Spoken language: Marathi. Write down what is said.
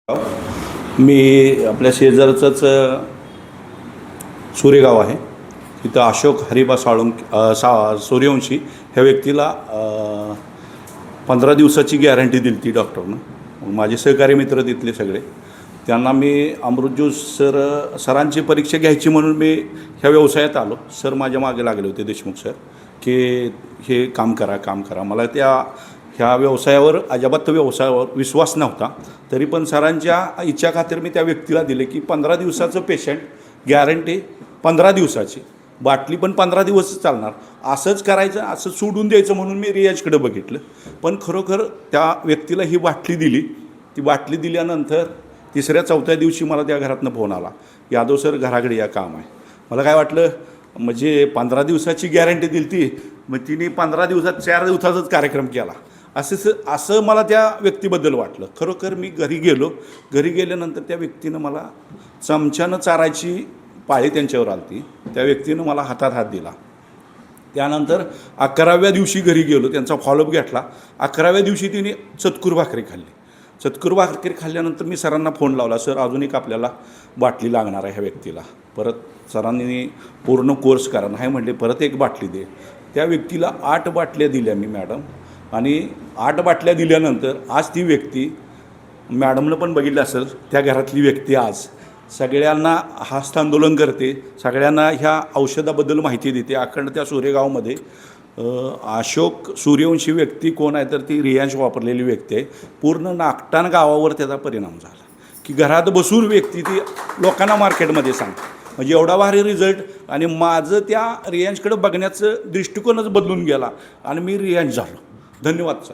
मी आपल्या शेजारचंच सुरेगाव आहे. तिथं अशोक हरिबा सूर्यवंशी ह्या व्यक्तीला 15 दिवसाची गॅरंटी दिली ती डॉक्टरनं. माझे सहकारी मित्र तिथले सगळे, त्यांना मी अमृत ज्यूस सरांची परीक्षा घ्यायची म्हणून मी ह्या व्यवसायात आलो. सर माझ्या मागे लागले होते, देशमुख सर, की हे काम करा. मला ह्या व्यवसायावर अजिबात व्यवसायावर विश्वास नव्हता. तरी पण सरांच्या इच्छा खातीर मी त्या व्यक्तीला दिले की 15 दिवसाचं पेशंट, गॅरंटी 15 दिवसाची, बाटली पण 15 दिवस चालणार, असंच करायचं, असं सोडून द्यायचं म्हणून मी रियाजकडे बघितलं. पण खरोखर त्या व्यक्तीला ही बाटली दिली. ती बाटली दिल्यानंतर 3-4 दिवशी मला त्या घरातनं फोन आला, यादव सर घराकडे या, काम आहे. मला काय वाटलं, म्हणजे 15 दिवसाची गॅरंटी दिली ती, मग तिने 15 दिवसात 4 दिवसाचाच कार्यक्रम केला, असं मला त्या व्यक्तीबद्दल वाटलं. खरोखर मी घरी गेल्यानंतर त्या व्यक्तीनं मला चमच्यानं चारायची पाळी त्यांच्यावर आली. त्या व्यक्तीनं मला हातात हात दिला. त्यानंतर 11व्या दिवशी घरी गेलो, त्यांचा फॉलोअप घेतला. 11व्या दिवशी तिने चतकूर भाकरी खाल्ली. चतकूर भाकरी खाल्ल्यानंतर मी सरांना फोन लावला, सर अजून एक आपल्याला बाटली लागणार आहे ह्या व्यक्तीला. परत सरांनी पूर्ण कोर्स करा नाही म्हटले, परत एक बाटली दे. त्या व्यक्तीला 8 बाटल्या दिल्या मी मॅडम. आणि 8 बाटल्या दिल्यानंतर आज ती व्यक्ती, मॅडमनं पण बघितलं असेल, त्या घरातली व्यक्ती आज सगळ्यांना हस्तांदोलन करते, सगळ्यांना ह्या औषधाबद्दल माहिती देते. अखंड त्या सूर्यगावमध्ये अशोक सूर्यवंशी व्यक्ती कोण आहे, तर ती रियांश वापरलेली व्यक्ती आहे. पूर्ण नागटाण गावावर त्याचा परिणाम झाला, की घरात बसून व्यक्ती ती लोकांना मार्केटमध्ये सांगते. म्हणजे एवढा भारी रिझल्ट. आणि माझं त्या रियांशकडे बघण्याचं दृष्टिकोनच बदलून गेला आणि मी रियांश झालो. धन्यवाद सर.